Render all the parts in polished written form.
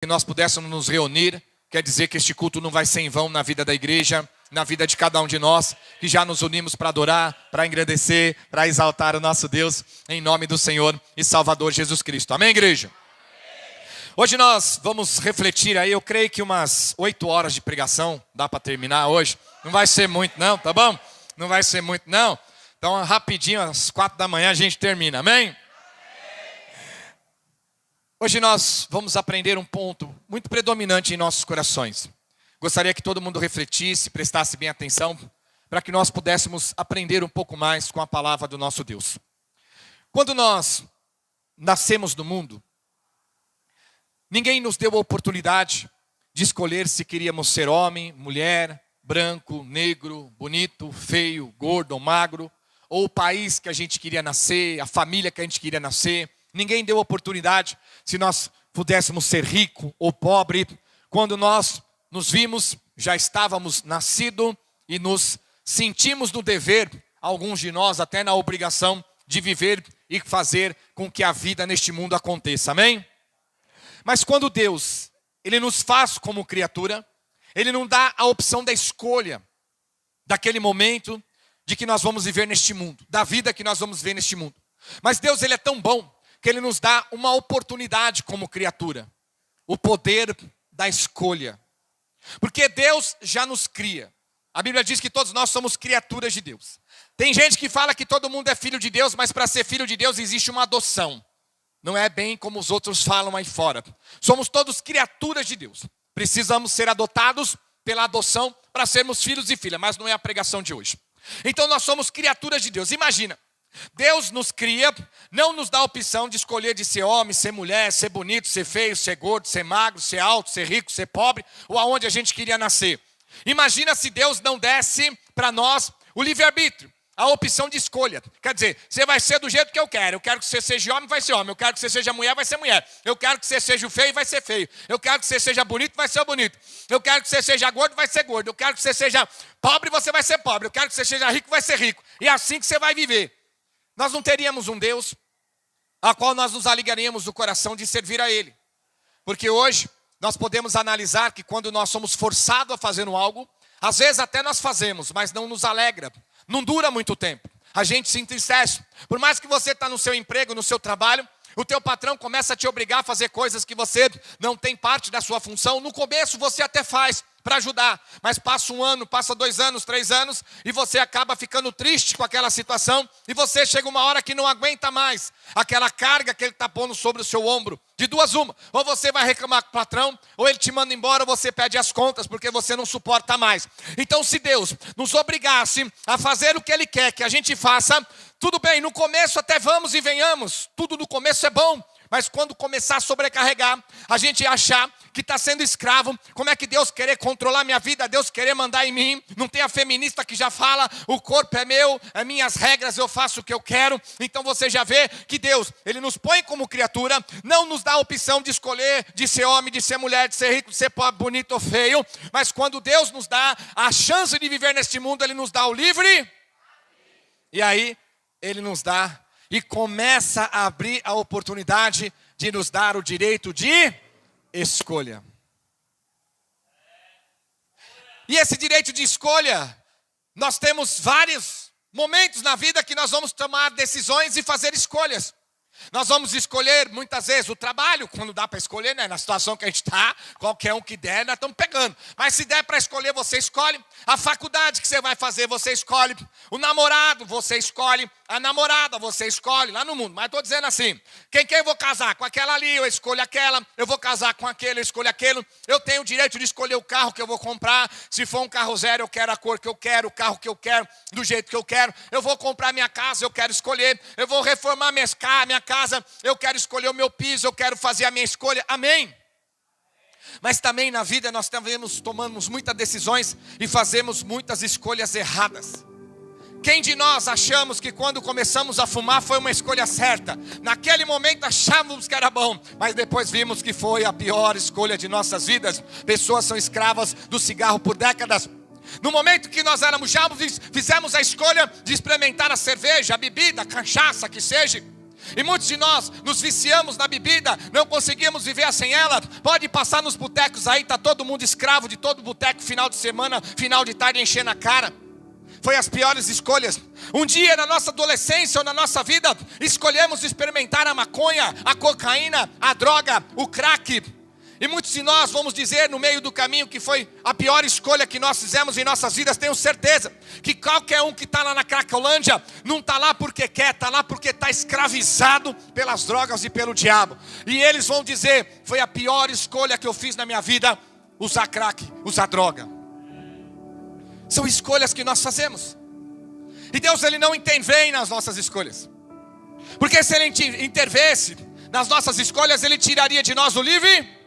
que nós pudéssemos nos reunir. Quer dizer que este culto não vai ser em vão na vida da igreja, na vida de cada um de nós, que já nos unimos para adorar, para engrandecer, para exaltar o nosso Deus, em nome do Senhor e Salvador Jesus Cristo. Amém, igreja? Hoje nós vamos refletir aí, eu creio que umas 8 horas de pregação, dá para terminar hoje. Não vai ser muito não, tá bom? Não vai ser muito não. Então rapidinho, às 4 da manhã a gente termina, amém? Hoje nós vamos aprender um ponto muito predominante em nossos corações. Gostaria que todo mundo refletisse, prestasse bem atenção, para que nós pudéssemos aprender um pouco mais com a palavra do nosso Deus. Quando nós nascemos no mundo, ninguém nos deu a oportunidade de escolher se queríamos ser homem, mulher, branco, negro, bonito, feio, gordo ou magro, ou o país que a gente queria nascer, a família que a gente queria nascer. Ninguém deu oportunidade se nós pudéssemos ser rico ou pobre. Quando nós nos vimos, já estávamos nascidos e nos sentimos no dever, alguns de nós até na obrigação de viver e fazer com que a vida neste mundo aconteça, amém? Mas quando Deus, Ele nos faz como criatura, Ele não dá a opção da escolha daquele momento de que nós vamos viver neste mundo, da vida que nós vamos viver neste mundo. Mas Deus, Ele é tão bom que Ele nos dá uma oportunidade como criatura, o poder da escolha. Porque Deus já nos cria. A Bíblia diz que todos nós somos criaturas de Deus. Tem gente que fala que todo mundo é filho de Deus, mas para ser filho de Deus existe uma adoção. Não é bem como os outros falam aí fora. Somos todos criaturas de Deus. Precisamos ser adotados pela adoção para sermos filhos e filhas, mas não é a pregação de hoje. Então nós somos criaturas de Deus. Imagina, Deus nos cria, não nos dá a opção de escolher de ser homem, ser mulher, ser bonito, ser feio, ser gordo, ser magro, ser alto, ser rico, ser pobre, ou aonde a gente queria nascer. Imagina se Deus não desse para nós o livre-arbítrio, a opção de escolha. Quer dizer, você vai ser do jeito que eu quero que você seja homem, vai ser homem. Eu quero que você seja mulher, vai ser mulher. Eu quero que você seja feio, vai ser feio. Eu quero que você seja bonito, vai ser bonito. Eu quero que você seja gordo, vai ser gordo. Eu quero que você seja pobre, você vai ser pobre. Eu quero que você seja rico, vai ser rico. E é assim que você vai viver. Nós não teríamos um Deus a qual nós nos alegraríamos do coração de servir a Ele. Porque hoje nós podemos analisar que quando nós somos forçados a fazer algo, às vezes até nós fazemos, mas não nos alegra. Não dura muito tempo. A gente se entristece. Por mais que você está no seu emprego, no seu trabalho, o teu patrão começa a te obrigar a fazer coisas que você não tem parte da sua função. No começo você até faz para ajudar, mas passa 1 ano, passa 2 anos, 3 anos, e você acaba ficando triste com aquela situação, e você chega uma hora que não aguenta mais aquela carga que ele está pondo sobre o seu ombro. De duas uma, ou você vai reclamar com o patrão, ou ele te manda embora, ou você pede as contas, porque você não suporta mais. Então se Deus nos obrigasse a fazer o que Ele quer que a gente faça, tudo bem, no começo até vamos e venhamos, tudo no começo é bom. Mas quando começar a sobrecarregar, a gente achar que está sendo escravo, como é que Deus querer controlar minha vida, Deus querer mandar em mim? Não tem a feminista que já fala, o corpo é meu, é minhas regras, eu faço o que eu quero. Então você já vê que Deus, Ele nos põe como criatura, não nos dá a opção de escolher, de ser homem, de ser mulher, de ser rico, de ser pobre, bonito ou feio. Mas quando Deus nos dá a chance de viver neste mundo, Ele nos dá o livre. E aí, Ele nos dá e começa a abrir a oportunidade de nos dar o direito de escolha. E esse direito de escolha, nós temos vários momentos na vida que nós vamos tomar decisões e fazer escolhas. Nós vamos escolher muitas vezes o trabalho, quando dá para escolher, né? Na situação que a gente está, qualquer um que der, nós estamos pegando. Mas se der para escolher, você escolhe. A faculdade que você vai fazer, você escolhe. O namorado, você escolhe. A namorada, você escolhe lá no mundo. Mas estou dizendo assim, quem eu vou casar? Com aquela ali, eu escolho aquela. Eu vou casar com aquele, eu escolho aquele. Eu tenho o direito de escolher o carro que eu vou comprar. Se for um carro zero, eu quero a cor que eu quero, o carro que eu quero, do jeito que eu quero. Eu vou comprar minha casa, eu quero escolher. Eu vou reformar minha casa, eu quero escolher o meu piso, eu quero fazer a minha escolha. Amém? Mas também na vida nós tomamos muitas decisões e fazemos muitas escolhas erradas. Quem de nós achamos que quando começamos a fumar foi uma escolha certa? Naquele momento achávamos que era bom, mas depois vimos que foi a pior escolha de nossas vidas. Pessoas são escravas do cigarro por décadas. No momento que nós éramos jovens, fizemos a escolha de experimentar a cerveja, a bebida, a cachaça, que seja. E muitos de nós nos viciamos na bebida, não conseguimos viver sem ela. Pode passar nos botecos aí, está todo mundo escravo de todo boteco, final de semana, final de tarde, enchendo a cara. Foi as piores escolhas. Um dia na nossa adolescência ou na nossa vida, escolhemos experimentar a maconha, a cocaína, a droga, o crack. E muitos de nós vamos dizer no meio do caminho que foi a pior escolha que nós fizemos em nossas vidas. Tenho certeza que qualquer um que está lá na Cracolândia não está lá porque quer, está lá porque está escravizado pelas drogas e pelo diabo. E eles vão dizer, foi a pior escolha que eu fiz na minha vida, usar crack, usar droga. São escolhas que nós fazemos. E Deus, Ele não intervém nas nossas escolhas. Porque se Ele intervesse nas nossas escolhas, Ele tiraria de nós o livre.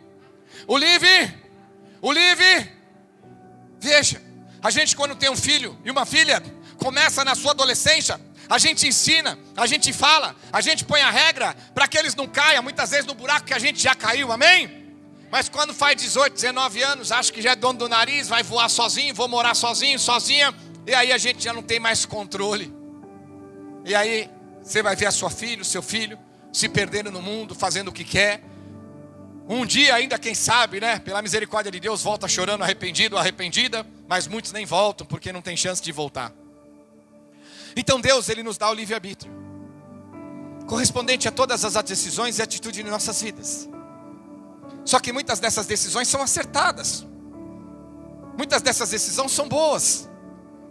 Veja, a gente quando tem um filho e uma filha, começa na sua adolescência, a gente ensina, a gente fala, a gente põe a regra para que eles não caiam, muitas vezes no buraco que a gente já caiu, amém? Mas quando faz 18, 19 anos, acha que já é dono do nariz, vai voar sozinho, vou morar sozinho, sozinha, e aí a gente já não tem mais controle. E aí você vai ver a sua filha, o seu filho, se perdendo no mundo, fazendo o que quer. Um dia ainda, quem sabe, né? Pela misericórdia de Deus, volta chorando, arrependido, arrependida. Mas muitos nem voltam, porque não tem chance de voltar. Então Deus, Ele nos dá o livre-arbítrio, correspondente a todas as decisões e atitudes de nossas vidas. Só que muitas dessas decisões são acertadas. Muitas dessas decisões são boas.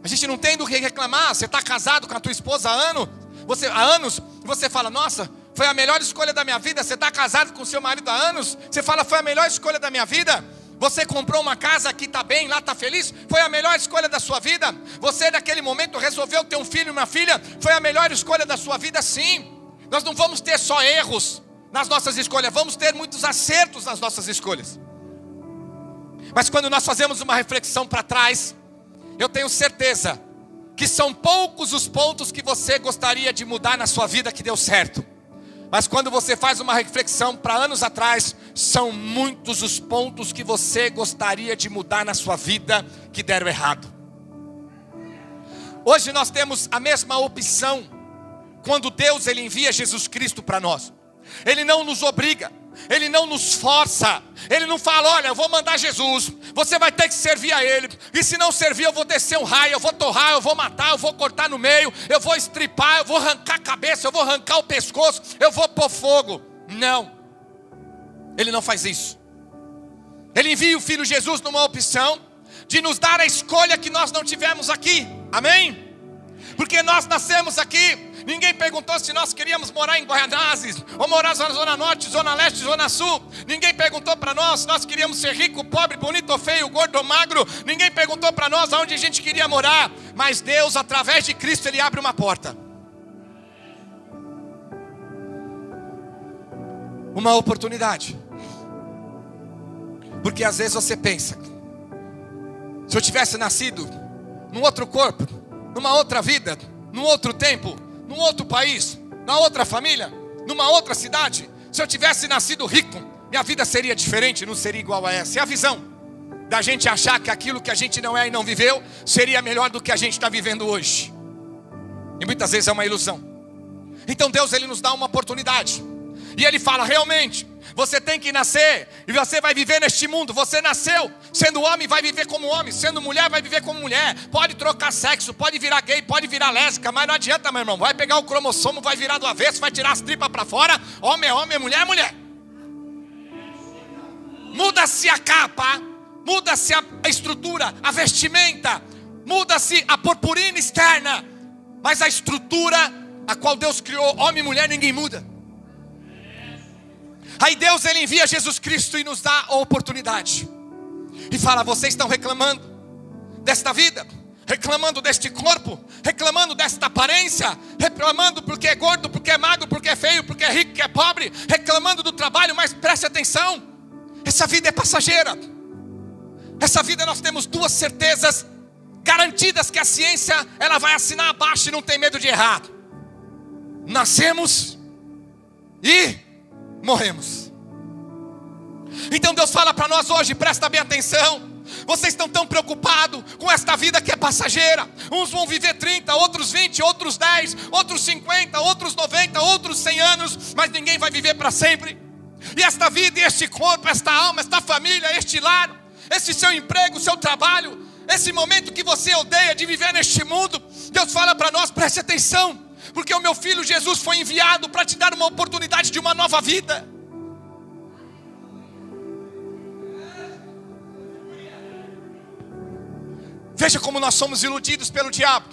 A gente não tem do que reclamar. Você está casado com a tua esposa há anos, você fala, nossa, foi a melhor escolha da minha vida. Você está casado com seu marido há anos, você fala, foi a melhor escolha da minha vida. Você comprou uma casa aqui, está bem, lá está feliz, foi a melhor escolha da sua vida. Você naquele momento resolveu ter um filho e uma filha, foi a melhor escolha da sua vida, sim. Nós não vamos ter só erros nas nossas escolhas, vamos ter muitos acertos nas nossas escolhas. Mas quando nós fazemos uma reflexão para trás, eu tenho certeza que são poucos os pontos que você gostaria de mudar na sua vida que deu certo. Mas quando você faz uma reflexão para anos atrás, são muitos os pontos que você gostaria de mudar na sua vida que deram errado. Hoje nós temos a mesma opção quando Deus Ele envia Jesus Cristo para nós. Ele não nos obriga, Ele não nos força, Ele não fala, olha, eu vou mandar Jesus, você vai ter que servir a Ele, e se não servir eu vou descer um raio, eu vou torrar, eu vou matar, eu vou cortar no meio, eu vou estripar, eu vou arrancar a cabeça, eu vou arrancar o pescoço, eu vou pôr fogo. Não, Ele não faz isso. Ele envia o Filho Jesus numa opção de nos dar a escolha que nós não tivemos aqui, amém? Porque nós nascemos aqui. Ninguém perguntou se nós queríamos morar em Guaianazes, ou morar na Zona Norte, Zona Leste, Zona Sul. Ninguém perguntou para nós se nós queríamos ser rico, pobre, bonito ou feio, gordo ou magro. Ninguém perguntou para nós aonde a gente queria morar. Mas Deus, através de Cristo, Ele abre uma porta. Uma oportunidade. Porque às vezes você pensa, se eu tivesse nascido num outro corpo, numa outra vida, num outro tempo, num outro país, na outra família, numa outra cidade, se eu tivesse nascido rico, minha vida seria diferente, não seria igual a essa. É a visão da gente achar que aquilo que a gente não é e não viveu seria melhor do que a gente está vivendo hoje. E muitas vezes é uma ilusão. Então Deus Ele nos dá uma oportunidade. E Ele fala, realmente, você tem que nascer e você vai viver neste mundo. Você nasceu sendo homem, vai viver como homem. Sendo mulher, vai viver como mulher. Pode trocar sexo, pode virar gay, pode virar lésbica. Mas não adianta, meu irmão, vai pegar o cromossomo, vai virar do avesso, vai tirar as tripas para fora. Homem é homem, mulher é mulher. Muda-se a capa, muda-se a estrutura, a vestimenta, muda-se a purpurina externa, mas a estrutura a qual Deus criou, homem e mulher, ninguém muda. Aí Deus Ele envia Jesus Cristo e nos dá a oportunidade. E fala, vocês estão reclamando desta vida, reclamando deste corpo, reclamando desta aparência, reclamando porque é gordo, porque é magro, porque é feio, porque é rico, porque é pobre, reclamando do trabalho, mas preste atenção, essa vida é passageira. Essa vida nós temos duas certezas garantidas que a ciência ela vai assinar abaixo e não tem medo de errar. Nascemos e morremos. Então Deus fala para nós hoje, presta bem atenção. Vocês estão tão preocupados com esta vida que é passageira. Uns vão viver 30, outros 20, outros 10, outros 50, outros 90, outros 100 anos, mas ninguém vai viver para sempre. E esta vida, e este corpo, esta alma, esta família, este lar, esse seu emprego, seu trabalho, esse momento que você odeia de viver neste mundo, Deus fala para nós: preste atenção, porque o meu filho Jesus foi enviado para te dar uma oportunidade de uma nova vida. Veja como nós somos iludidos pelo diabo.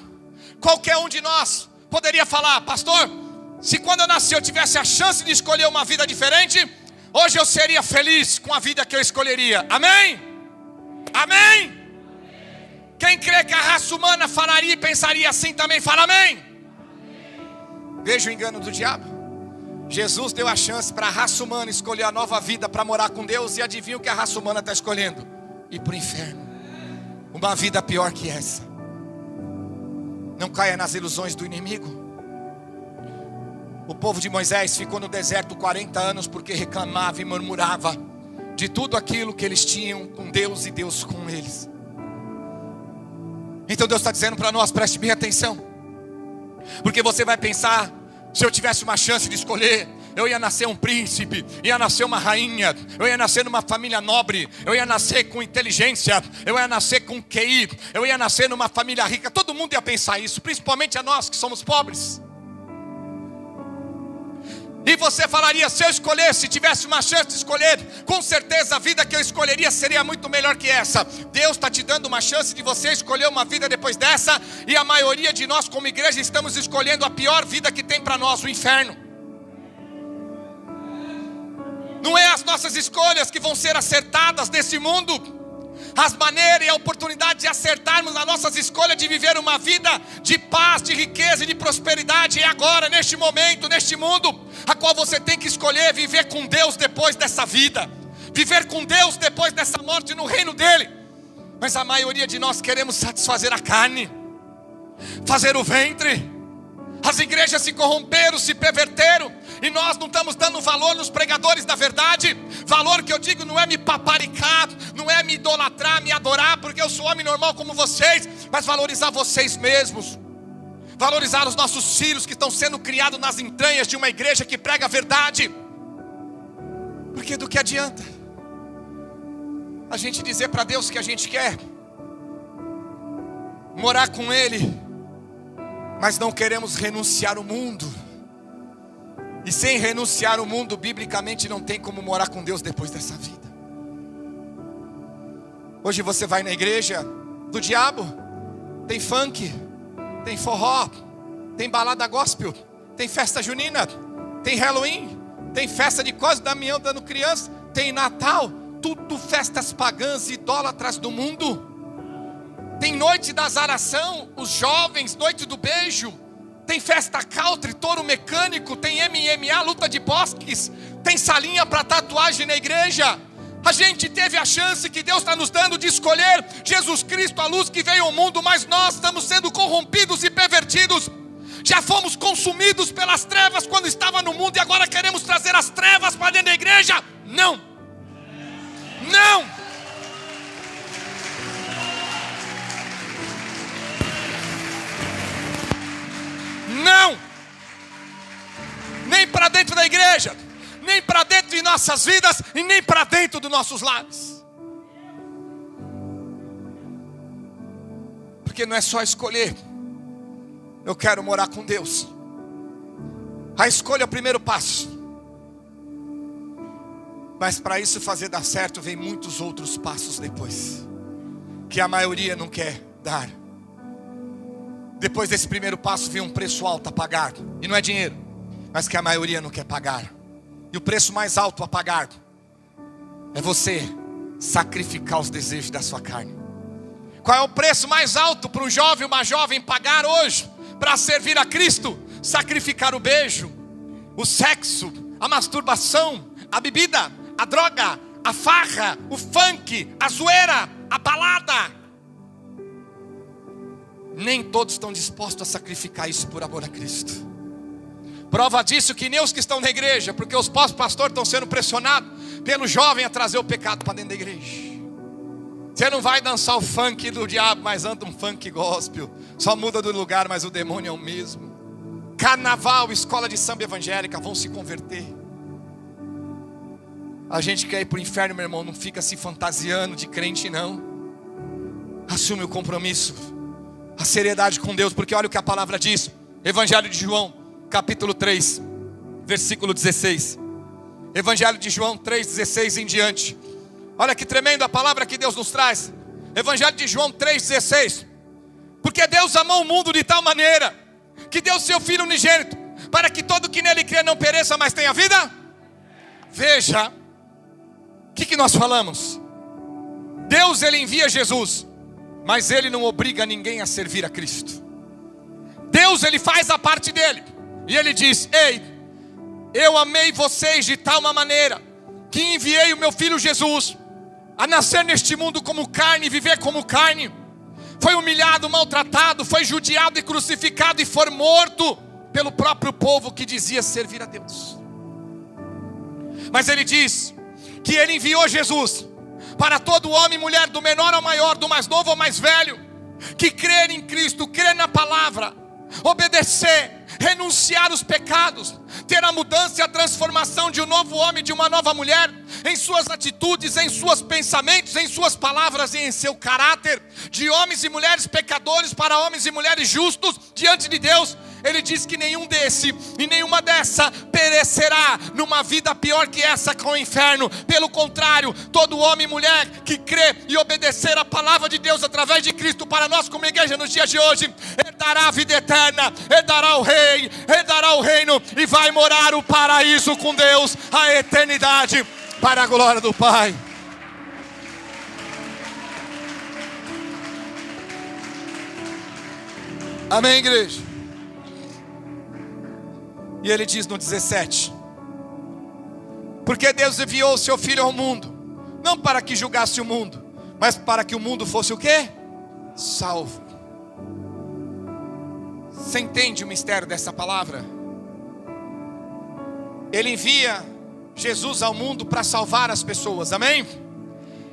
Qualquer um de nós poderia falar: pastor, se quando eu nasci eu tivesse a chance de escolher uma vida diferente, hoje eu seria feliz com a vida que eu escolheria. Amém? Amém? Quem crê que a raça humana falaria e pensaria assim também, fala amém. Veja o engano do diabo. Jesus deu a chance para a raça humana escolher a nova vida para morar com Deus, e adivinha o que a raça humana está escolhendo? Ir para o inferno. Uma vida pior que essa. Não caia nas ilusões do inimigo. O povo de Moisés ficou no deserto 40 anos porque reclamava e murmurava de tudo aquilo que eles tinham com Deus e Deus com eles. Então Deus está dizendo para nós: preste bem atenção, porque você vai pensar: se eu tivesse uma chance de escolher, eu ia nascer um príncipe, ia nascer uma rainha, eu ia nascer numa família nobre, eu ia nascer com inteligência, eu ia nascer com QI, eu ia nascer numa família rica. Todo mundo ia pensar isso, principalmente a nós que somos pobres. E você falaria: se eu escolhesse, se tivesse uma chance de escolher, com certeza a vida que eu escolheria seria muito melhor que essa. Deus está te dando uma chance de você escolher uma vida depois dessa, e a maioria de nós como igreja estamos escolhendo a pior vida que tem para nós, o inferno. Não é as nossas escolhas que vão ser acertadas nesse mundo. As maneiras e a oportunidade de acertarmos as nossas escolhas de viver uma vida de paz, de riqueza e de prosperidade é agora, neste momento, neste mundo, a qual você tem que escolher viver com Deus depois dessa vida, viver com Deus depois dessa morte no reino dele. Mas a maioria de nós queremos satisfazer a carne, fazer o ventre. As igrejas se corromperam, se perverteram, e nós não estamos dando valor nos pregadores da verdade. Valor que eu digo não é me paparicar, não é me idolatrar, me adorar, porque eu sou homem normal como vocês, mas valorizar vocês mesmos, valorizar os nossos filhos que estão sendo criados nas entranhas de uma igreja que prega a verdade. Porque do que adianta a gente dizer para Deus que a gente quer morar com Ele, mas não queremos renunciar ao mundo? E sem renunciar ao mundo, biblicamente não tem como morar com Deus depois dessa vida. Hoje você vai na igreja do diabo, tem funk, tem forró, tem balada gospel, tem festa junina, tem Halloween, tem festa de Cosme e Damião dando criança, tem Natal, tudo festas pagãs e idólatras do mundo. Tem noite da azaração, os jovens, noite do beijo. Tem festa country, touro mecânico, tem MMA, luta de bosques, tem salinha para tatuagem na igreja. A gente teve a chance que Deus está nos dando de escolher Jesus Cristo, a luz que veio ao mundo, mas nós estamos sendo corrompidos e pervertidos. Já fomos consumidos pelas trevas quando estava no mundo, e agora queremos trazer as trevas para dentro da igreja? Não! Não! Não! Nem para dentro da igreja, nem para dentro de nossas vidas, e nem para dentro dos nossos lares. Porque não é só escolher: eu quero morar com Deus. A escolha é o primeiro passo, mas para isso fazer dar certo, vem muitos outros passos depois, que a maioria não quer dar. Depois desse primeiro passo vem um preço alto a pagar, e não é dinheiro, mas que a maioria não quer pagar. E o preço mais alto a pagar é você sacrificar os desejos da sua carne. Qual é o preço mais alto para um jovem, uma jovem pagar hoje para servir a Cristo? Sacrificar o beijo, o sexo, a masturbação, a bebida, a droga, a farra, o funk, a zoeira, a balada. Nem todos estão dispostos a sacrificar isso por amor a Cristo. Prova disso que nem os que estão na igreja, porque os pastores estão sendo pressionados pelo jovem a trazer o pecado para dentro da igreja. Você não vai dançar o funk do diabo, mas anda um funk gospel. Só muda do lugar, mas o demônio é o mesmo. Carnaval, escola de samba evangélica vão se converter. A gente quer ir para o inferno, meu irmão. Não fica se fantasiando de crente, não. Assume o compromisso, a seriedade com Deus, porque olha o que a palavra diz. Evangelho de João, capítulo 3, versículo 16. Evangelho de João 3,16 em diante. Olha que tremendo a palavra que Deus nos traz. Evangelho de João 3,16. Porque Deus amou o mundo de tal maneira que deu seu Filho unigênito, para que todo que nele crê não pereça, mas tenha vida. Veja, o que nós falamos? Deus, ele envia Jesus, mas ele não obriga ninguém a servir a Cristo. Deus, ele faz a parte dele, e ele diz: ei, eu amei vocês de tal uma maneira, que enviei o meu Filho Jesus, a nascer neste mundo como carne, viver como carne. Foi humilhado, maltratado, foi judiado e crucificado e foi morto pelo próprio povo que dizia servir a Deus. Mas ele diz que ele enviou Jesus para todo homem e mulher, do menor ao maior, do mais novo ao mais velho, que crer em Cristo, crer na palavra, obedecer, renunciar os pecados, ter a mudança e a transformação de um novo homem, de uma nova mulher, em suas atitudes, em seus pensamentos, em suas palavras e em seu caráter, de homens e mulheres pecadores para homens e mulheres justos diante de Deus. Ele diz que nenhum desse e nenhuma dessa perecerá numa vida pior que essa, com o inferno. Pelo contrário, todo homem e mulher que crê e obedecer a palavra de Deus através de Cristo para nós como igreja nos dias de hoje, herdará a vida eterna, herdará o rei, herdará o reino e vai morar o paraíso com Deus, a eternidade, para a glória do Pai. Amém, igreja? E ele diz no 17: porque Deus enviou o seu Filho ao mundo, não para que julgasse o mundo, mas para que o mundo fosse o quê? Salvo. Você entende o mistério dessa palavra? Ele envia Jesus ao mundo para salvar as pessoas, amém?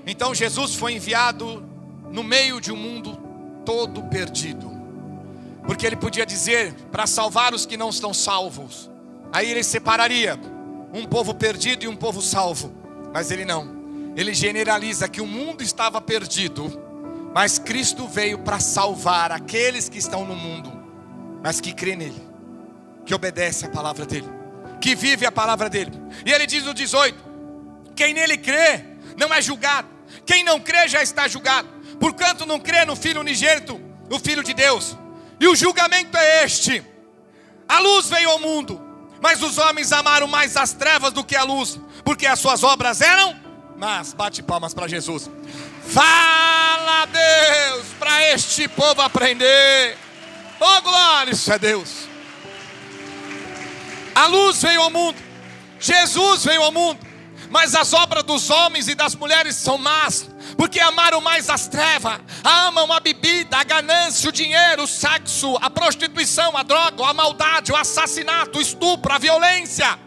Então Jesus foi enviado no meio de um mundo todo perdido, porque ele podia dizer para salvar os que não estão salvos. Aí ele separaria um povo perdido e um povo salvo. Mas ele não. Ele generaliza que o mundo estava perdido, mas Cristo veio para salvar aqueles que estão no mundo, mas que crê nele, que obedece a palavra dele, que vive a palavra dele. E ele diz no 18: quem nele crê não é julgado. Quem não crê já está julgado, porquanto não crê no Filho unigênito, o Filho de Deus. E o julgamento é este: a luz veio ao mundo, mas os homens amaram mais as trevas do que a luz, porque as suas obras eram más. Bate palmas para Jesus. Fala, Deus, para este povo aprender. Oh glória, isso é Deus. A luz veio ao mundo, Jesus veio ao mundo, mas as obras dos homens e das mulheres são más, porque amaram mais as trevas, amam a bebida, a ganância, o dinheiro, o sexo, a prostituição, a droga, a maldade, o assassinato, o estupro, a violência.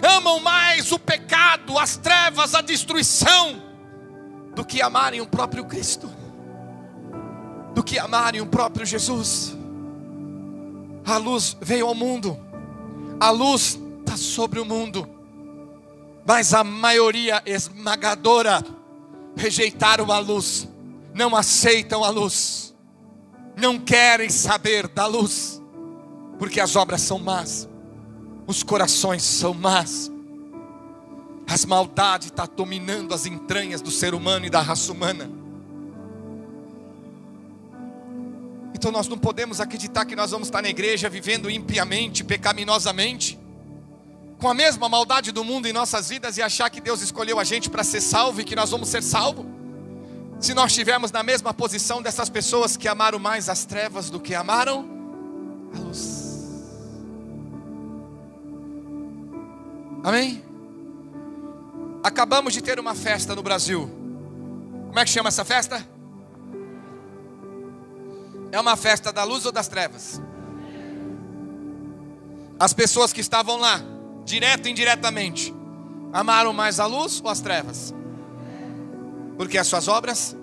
Amam mais o pecado, as trevas, a destruição, do que amarem o próprio Cristo, do que amarem o próprio Jesus. A luz veio ao mundo, a luz está sobre o mundo, mas a maioria esmagadora rejeitaram a luz, não aceitam a luz, não querem saber da luz, porque as obras são más, os corações são más, as maldades estão dominando as entranhas do ser humano e da raça humana. Então nós não podemos acreditar que nós vamos estar na igreja vivendo impiamente, pecaminosamente, com a mesma maldade do mundo em nossas vidas, e achar que Deus escolheu a gente para ser salvo e que nós vamos ser salvos, se nós estivermos na mesma posição dessas pessoas que amaram mais as trevas do que amaram a luz. Amém? Acabamos de ter uma festa no Brasil. Como é que chama essa festa? É uma festa da luz ou das trevas? As pessoas que estavam lá, direto e indiretamente, amaram mais a luz ou as trevas? Porque as suas obras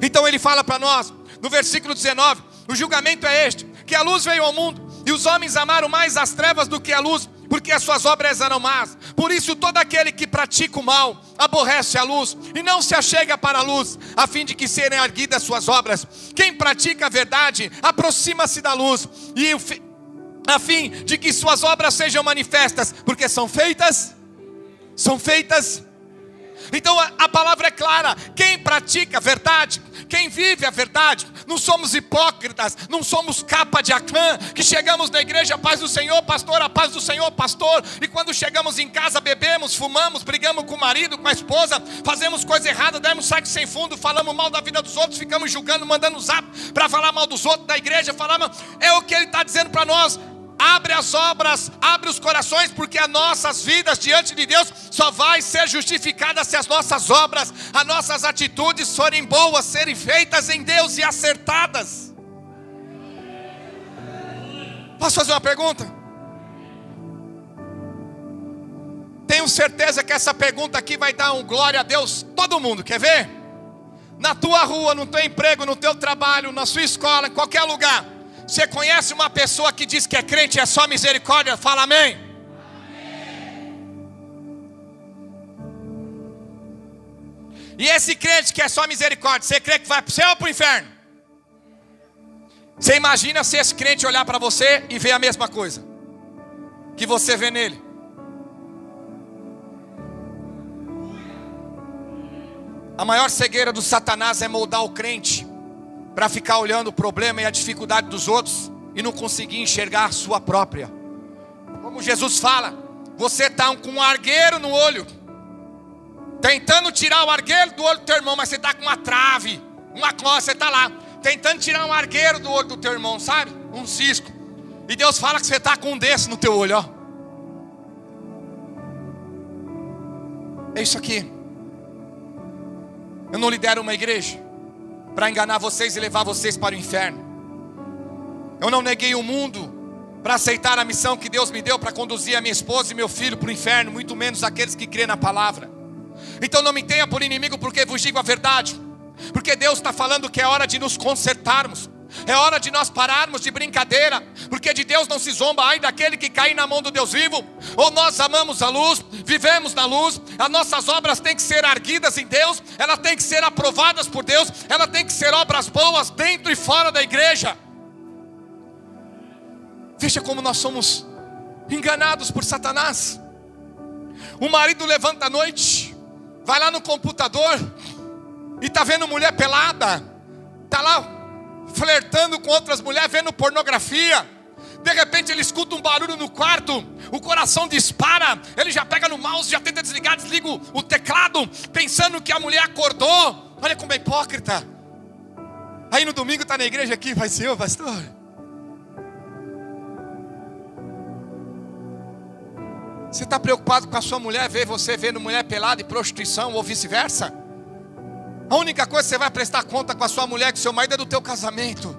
Então ele fala para nós, no versículo 19, o julgamento é este, que a luz veio ao mundo, e os homens amaram mais as trevas do que a luz, porque as suas obras eram más. Por isso todo aquele que pratica o mal, aborrece a luz, e não se achega para a luz, a fim de que serem erguidas suas obras. Quem pratica a verdade, aproxima-se da luz, a fim de que suas obras sejam manifestas, porque são feitas. Então a palavra é clara, quem pratica a verdade, quem vive a verdade, não somos hipócritas, não somos capa de Acã, que chegamos na igreja, a paz do Senhor, pastor, a paz do Senhor, pastor, e quando chegamos em casa bebemos, fumamos, brigamos com o marido, com a esposa, fazemos coisa errada, demos saque sem fundo, falamos mal da vida dos outros, ficamos julgando, mandando zap para falar mal dos outros da igreja, é o que ele está dizendo para nós. Abre as obras, abre os corações, porque as nossas vidas diante de Deus só vai ser justificada se as nossas obras, as nossas atitudes forem boas, serem feitas em Deus e acertadas. Posso fazer uma pergunta? Tenho certeza que essa pergunta aqui vai dar um glória a Deus, todo mundo, quer ver? Na tua rua, no teu emprego, no teu trabalho, na sua escola, em qualquer lugar. Você conhece uma pessoa que diz que é crente e é só misericórdia? Fala amém. E esse crente que é só misericórdia, você crê que vai para o céu ou para o inferno? Você imagina se esse crente olhar para você e ver a mesma coisa que você vê nele? A maior cegueira do Satanás é moldar o crente para ficar olhando o problema e a dificuldade dos outros e não conseguir enxergar a sua própria. Como Jesus fala, você está com um argueiro no olho, tentando tirar o argueiro do olho do teu irmão, mas você está com uma trave, uma costa, você está lá, tentando tirar um argueiro do olho do teu irmão, sabe? Um cisco. E Deus fala que você está com um desse no teu olho, ó. É isso aqui. Eu não lidero uma igreja para enganar vocês e levar vocês para o inferno. Eu não neguei o mundo para aceitar a missão que Deus me deu para conduzir a minha esposa e meu filho para o inferno, muito menos aqueles que crêem na palavra. Então não me tenha por inimigo, porque vos digo a verdade, porque Deus está falando que é hora de nos consertarmos, é hora de nós pararmos de brincadeira, porque de Deus não se zomba, ai daquele que cair na mão do Deus vivo. Ou nós amamos a luz, vivemos na luz, as nossas obras têm que ser erguidas em Deus, elas têm que ser aprovadas por Deus, elas têm que ser obras boas dentro e fora da igreja. Veja como nós somos enganados por Satanás. O marido levanta à noite, vai lá no computador e está vendo mulher pelada, está lá flertando com outras mulheres, vendo pornografia. De repente ele escuta um barulho no quarto, o coração dispara, ele já pega no mouse, já tenta desligar, desliga o teclado, pensando que a mulher acordou. Olha como é hipócrita. Aí no domingo está na igreja aqui, vai ser, pastor, você está preocupado com a sua mulher, ver você vendo mulher pelada e prostituição ou vice-versa? A única coisa que você vai prestar conta com a sua mulher, com o seu marido, é do teu casamento.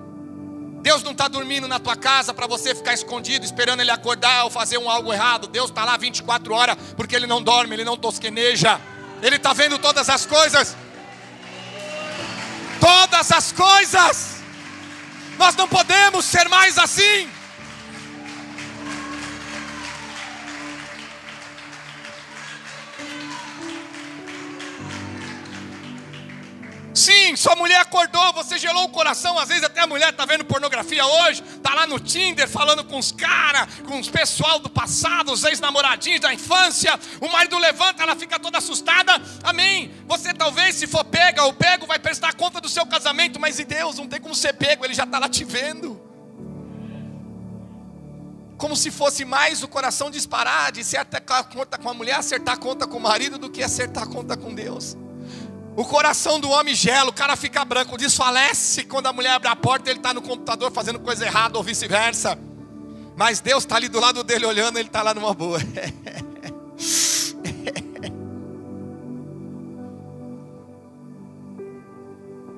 Deus não está dormindo na tua casa para você ficar escondido, esperando ele acordar ou fazer algo errado. Deus está lá 24 horas, porque ele não dorme, ele não tosqueneja. Ele está vendo todas as coisas. Todas as coisas. Nós não podemos ser mais assim. Sim, sua mulher acordou, você gelou o coração. Às vezes até a mulher está vendo pornografia hoje, está lá no Tinder falando com os caras, com os pessoal do passado, os ex-namoradinhos da infância. O marido levanta, ela fica toda assustada. Amém. Você talvez, se for pega ou pego, vai prestar conta do seu casamento, mas em Deus não tem como ser pego, ele já está lá te vendo. Como se fosse mais o coração disparar, de acertar conta com a mulher, acertar conta com o marido, do que acertar conta com Deus. O coração do homem gela, o cara fica branco, desfalece quando a mulher abre a porta e ele está no computador fazendo coisa errada ou vice-versa. Mas Deus está ali do lado dele olhando, ele está lá numa boa.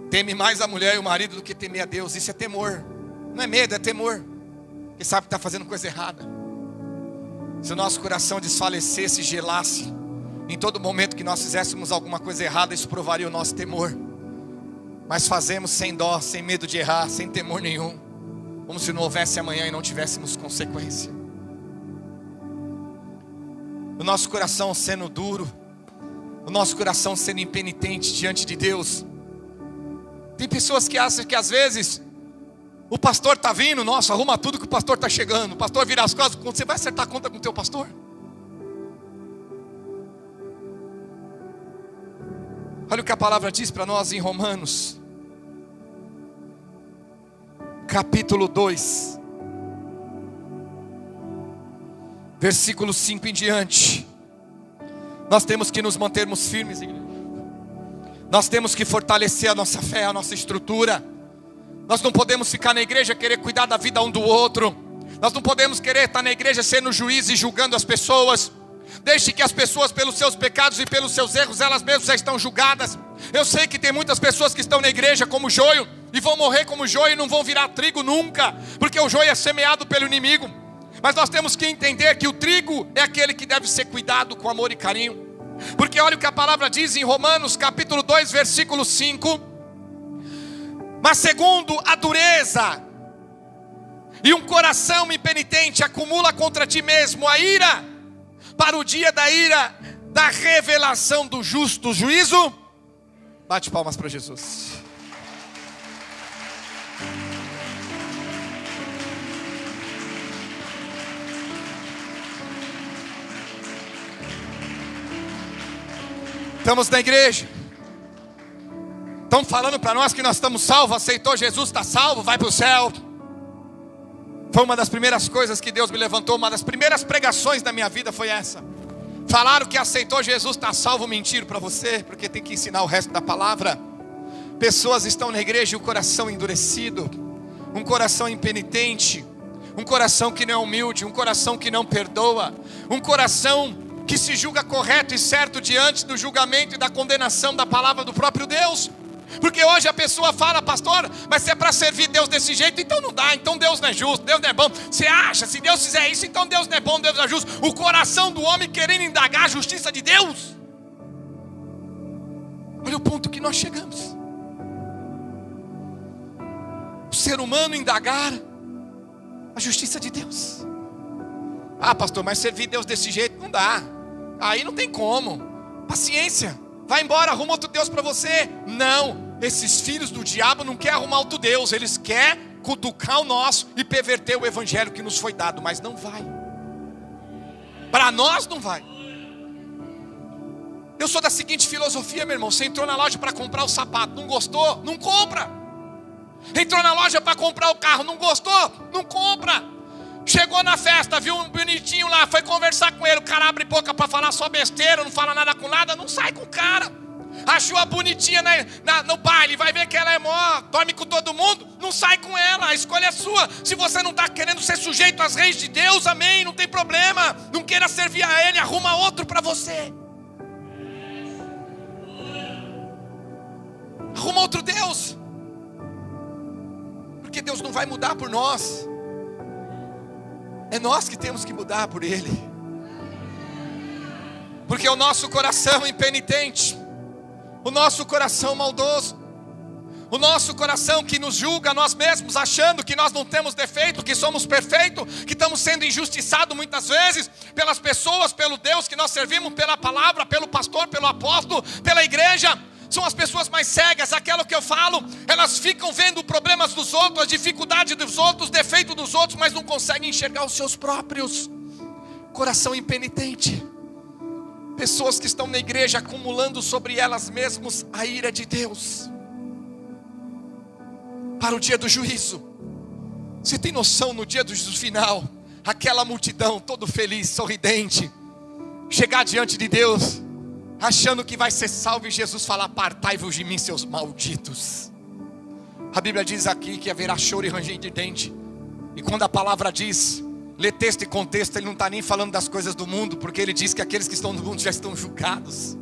Teme mais a mulher e o marido do que temer a Deus. Isso é temor, não é medo, é temor. Porque sabe que está fazendo coisa errada. Se o nosso coração desfalecesse, gelasse, em todo momento que nós fizéssemos alguma coisa errada, isso provaria o nosso temor. mas fazemos sem dó, sem medo de errar, sem temor nenhum, como se não houvesse amanhã e não tivéssemos consequência. O nosso coração sendo duro, o nosso coração sendo impenitente diante de Deus. Tem pessoas que acham que às vezes o pastor está vindo, nossa, arruma tudo que o pastor está chegando. O pastor vira as costas, quando você vai acertar a conta com o teu pastor? Olha o que a palavra diz para nós em Romanos, capítulo 2, versículo 5 em diante. Nós temos que nos mantermos firmes, igreja. Nós temos que fortalecer a nossa fé, a nossa estrutura. Nós não podemos ficar na igreja querer cuidar da vida um do outro. Nós não podemos querer estar na igreja sendo juiz e julgando as pessoas. Deixe que as pessoas, pelos seus pecados e pelos seus erros, elas mesmas já estão julgadas. Eu sei que tem muitas pessoas que estão na igreja como joio e vão morrer como joio e não vão virar trigo nunca, porque o joio é semeado pelo inimigo. Mas nós temos que entender que o trigo é aquele que deve ser cuidado com amor e carinho. Porque olha o que a palavra diz em Romanos capítulo 2, versículo 5. Mas segundo a dureza e um coração impenitente acumula contra ti mesmo a ira, para o dia da ira, da revelação do justo juízo. Bate palmas para Jesus. Estamos na igreja, estão falando para nós que nós estamos salvos, aceitou Jesus, está salvo, vai para o céu. Foi uma das primeiras coisas que Deus me levantou, uma das primeiras pregações da minha vida foi essa. Falaram que aceitou Jesus, está salvo, mentiram para você, porque tem que ensinar o resto da palavra. Pessoas estão na igreja e o coração endurecido, um coração impenitente, um coração que não é humilde, um coração que não perdoa, um coração que se julga correto e certo diante do julgamento e da condenação da palavra do próprio Deus. Porque hoje a pessoa fala, pastor, mas se é para servir Deus desse jeito, então não dá, então Deus não é justo, Deus não é bom. Você acha, se Deus fizer isso, então Deus não é bom, Deus não é justo. O coração do homem querendo indagar a justiça de Deus. Olha o ponto que nós chegamos. O ser humano indagar a justiça de Deus. Ah, pastor, mas servir Deus desse jeito não dá. Aí não tem como. Paciência. Vai embora, arruma outro Deus para você. Não, esses filhos do diabo não querem arrumar outro Deus. Eles querem cutucar o nosso e perverter o evangelho que nos foi dado. Mas não vai. Para nós não vai. Eu sou da seguinte filosofia, meu irmão. Você entrou na loja para comprar o sapato, não gostou? Não compra. Entrou na loja para comprar o carro, não gostou? Não compra. Chegou na festa, viu um bonitinho lá, foi conversar com ele, o cara abre boca para falar só besteira, não fala nada com nada, não sai com o cara. Achou a bonitinha no baile, vai ver que ela é mó, dorme com todo mundo, não sai com ela, a escolha é sua. Se você não está querendo ser sujeito às leis de Deus, amém, não tem problema. Não queira servir a ele, arruma outro para você. Arruma outro Deus. Porque Deus não vai mudar por nós. É nós que temos que mudar por Ele. Porque o nosso coração impenitente, o nosso coração maldoso, o nosso coração que nos julga nós mesmos, achando que nós não temos defeito, que somos perfeitos, que estamos sendo injustiçados muitas vezes pelas pessoas, pelo Deus que nós servimos, pela palavra, pelo pastor, pelo apóstolo, pela igreja. São as pessoas mais cegas, aquilo que eu falo, elas ficam vendo problemas dos outros, as dificuldades dos outros, os defeitos dos outros, mas não conseguem enxergar os seus próprios. Coração impenitente. Pessoas que estão na igreja acumulando sobre elas mesmas a ira de Deus. Para o dia do juízo. Você tem noção no dia do juízo final, aquela multidão todo feliz, sorridente, chegar diante de Deus, achando que vai ser salvo, e Jesus falar: apartai-vos de mim, seus malditos. A Bíblia diz aqui que haverá choro e ranger de dente. E quando a palavra diz, lê texto e contexto, ele não está nem falando das coisas do mundo, porque ele diz que aqueles que estão no mundo já estão julgados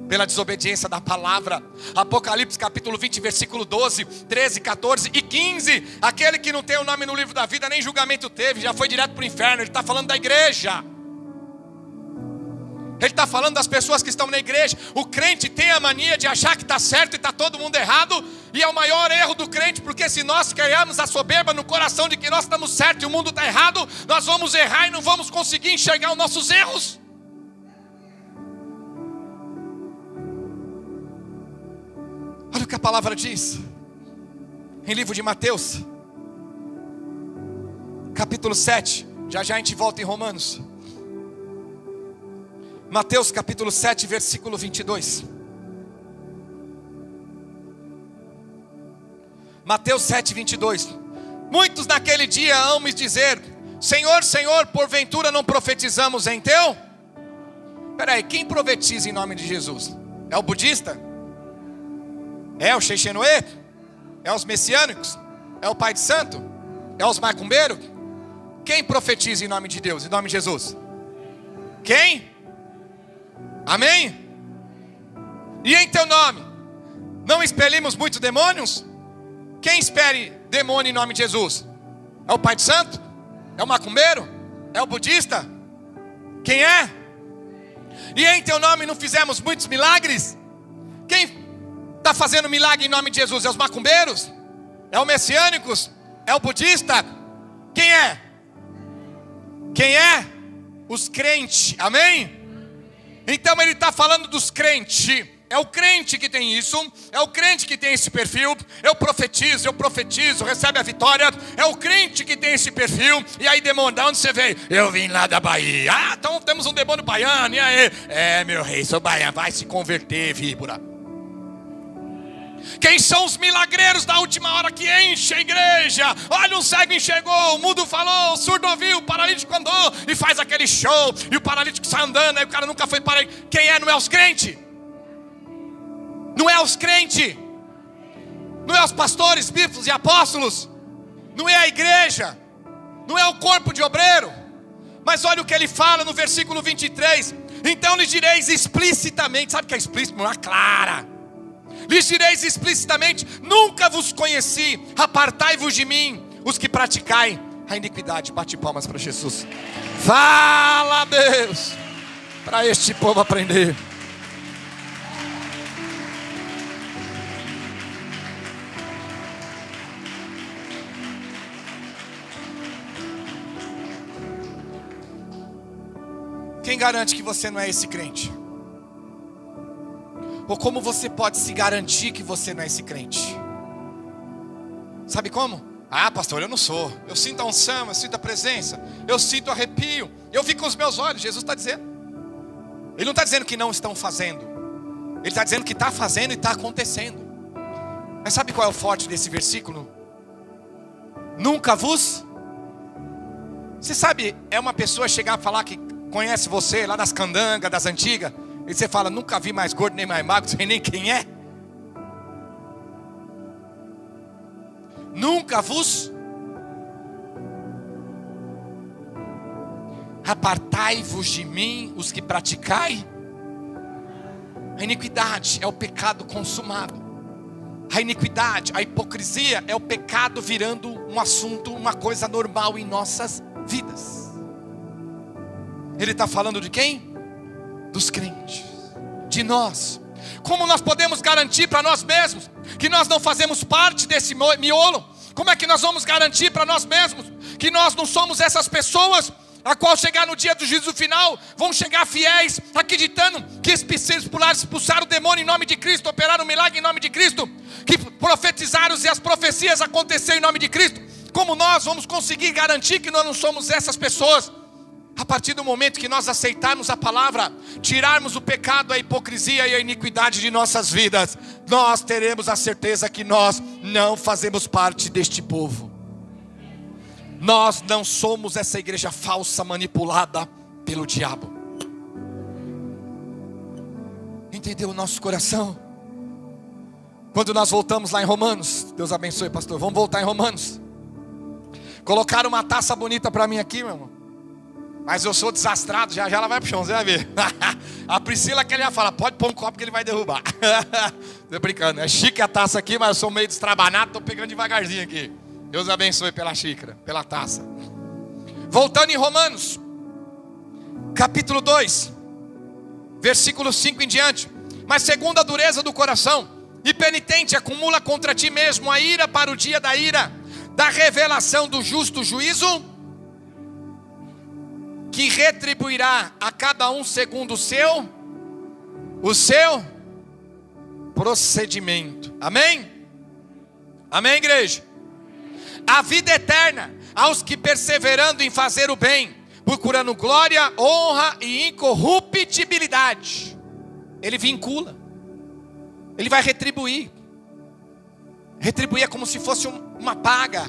pela desobediência da palavra. Apocalipse capítulo 20, versículo 12, 13, 14 e 15. Aquele que não tem o nome no livro da vida, nem julgamento teve, já foi direto para o inferno. Ele está falando da igreja. Ele está falando das pessoas que estão na igreja. O crente tem a mania de achar que está certo e está todo mundo errado. E é o maior erro do crente, porque se nós criarmos a soberba no coração de que nós estamos certos e o mundo está errado, nós vamos errar e não vamos conseguir enxergar os nossos erros. Olha o que a palavra diz em livro de Mateus, capítulo 7. Já já a gente volta em Romanos. Mateus capítulo 7, versículo 22. Mateus 7, 22. Muitos naquele dia hão me dizer: Senhor, Senhor, porventura não profetizamos em teu? Peraí, quem profetiza em nome de Jesus? É o budista? É o Xexenoê? É os messiânicos? É o pai de santo? É os macumbeiros? Quem profetiza em nome de Deus, em nome de Jesus? Quem? Amém? E em teu nome não expelimos muitos demônios? Quem expele demônio em nome de Jesus? É o pai de santo? É o macumbeiro? É o budista? Quem é? E em teu nome não fizemos muitos milagres? Quem está fazendo milagre em nome de Jesus? É os macumbeiros? É o messiânicos? É o budista? Quem é? Quem é? Os crentes, amém? Então ele está falando dos crentes. É o crente que tem isso, é o crente que tem esse perfil. Eu profetizo, recebe a vitória. É o crente que tem esse perfil. E aí, demônio, de onde você veio? Eu vim lá da Bahia. Ah, então temos um demônio baiano, e aí? É, meu rei, sou baiano, vai se converter, víbora. Quem são os milagreiros da última hora que enche a igreja? Olha, um cego enxergou, o mudo falou, o surdo ouviu, o paralítico andou e faz aquele show. E o paralítico sai andando, aí o cara nunca foi paralítico. Quem é? Não é os crentes? Não é os crentes? Não é os pastores, bispos e apóstolos? Não é a igreja? Não é o corpo de obreiro? Mas olha o que ele fala no versículo 23. Então lhes direis explicitamente. Sabe o que é explícito? Uma clara. Lhes direis explicitamente: nunca vos conheci, apartai-vos de mim, os que praticai a iniquidade. Bate palmas para Jesus. Fala, Deus, para este povo aprender. Quem garante que você não é esse crente? Ou como você pode se garantir que você não é esse crente? Sabe como? Ah, pastor, eu não sou. Eu sinto a unção, eu sinto a presença, eu sinto arrepio, eu vi com os meus olhos. Jesus está dizendo. Ele não está dizendo que não estão fazendo. Ele está dizendo que está fazendo e está acontecendo. Mas sabe qual é o forte desse versículo? Nunca vos... Você sabe, é uma pessoa chegar a falar que conhece você lá das candangas, das antigas, e você fala: nunca vi mais gordo nem mais magro, sei nem quem é. Nunca vos apartai-vos de mim, os que praticai a iniquidade. É o pecado consumado. A iniquidade, a hipocrisia é o pecado virando um assunto, uma coisa normal em nossas vidas. Ele está falando de quem? Dos crentes, de nós. Como nós podemos garantir para nós mesmos que nós não fazemos parte desse miolo? Como é que nós vamos garantir para nós mesmos que nós não somos essas pessoas a qual chegar no dia do juízo final vão chegar fiéis, acreditando que expulsaram o demônio em nome de Cristo, operaram um milagre em nome de Cristo, que profetizaram e as profecias aconteceram em nome de Cristo? Como nós vamos conseguir garantir que nós não somos essas pessoas? A partir do momento que nós aceitarmos a palavra, tirarmos o pecado, a hipocrisia e a iniquidade de nossas vidas, nós teremos a certeza que nós não fazemos parte deste povo. Nós não somos essa igreja falsa manipulada pelo diabo. Entendeu o nosso coração? Quando nós voltamos lá em Romanos, Deus abençoe, pastor, vamos voltar em Romanos. Colocaram uma taça bonita para mim aqui, meu irmão. Mas eu sou desastrado, já ela vai pro chão, você vai ver. A Priscila que ele já fala: pode pôr um copo que ele vai derrubar. Tô brincando, é chique a taça aqui, mas eu sou meio destrabanado, tô pegando devagarzinho aqui. Deus abençoe pela xícara, pela taça. Voltando em Romanos, capítulo 2, Versículo 5 em diante. Mas segundo a dureza do coração, e penitente, acumula contra ti mesmo a ira para o dia da ira, da revelação do justo juízo, que retribuirá a cada um segundo o seu procedimento. Amém? Amém, igreja? A vida eterna aos que, perseverando em fazer o bem, procurando glória, honra e incorruptibilidade. Ele vincula, ele vai retribuir. Retribuir é como se fosse uma paga.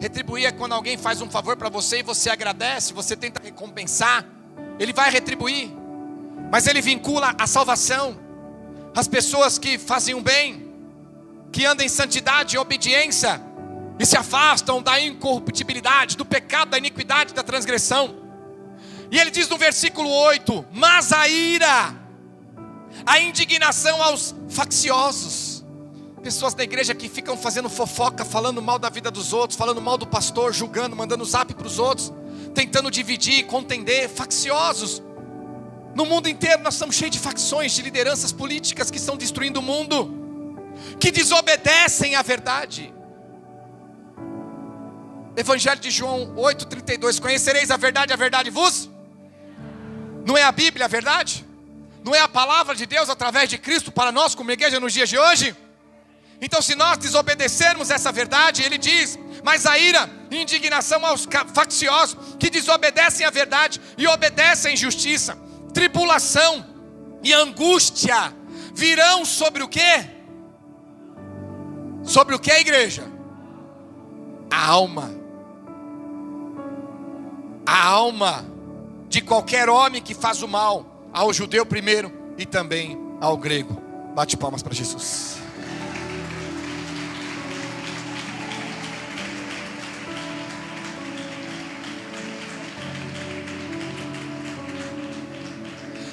Retribuir é quando alguém faz um favor para você e você agradece, você tenta recompensar. Ele vai retribuir, mas ele vincula a salvação. As pessoas que fazem o bem, que andam em santidade e obediência, e se afastam da incorruptibilidade, do pecado, da iniquidade, da transgressão. E ele diz no versículo 8: mas a ira, a indignação aos facciosos. Pessoas da igreja que ficam fazendo fofoca, falando mal da vida dos outros, falando mal do pastor, julgando, mandando zap para os outros, tentando dividir, contender, facciosos. No mundo inteiro nós estamos cheios de facções, de lideranças políticas que estão destruindo o mundo, que desobedecem à verdade. Evangelho de João 8,32: conhecereis a verdade vos... Não é a Bíblia a verdade? Não é a palavra de Deus através de Cristo para nós como igreja nos dias de hoje? Então, se nós desobedecermos essa verdade, ele diz: mas a ira e indignação aos facciosos que desobedecem à verdade e obedecem à injustiça, tribulação e angústia virão sobre o quê? Sobre o que, igreja? A alma. A alma de qualquer homem que faz o mal, ao judeu primeiro e também ao grego. Bate palmas para Jesus.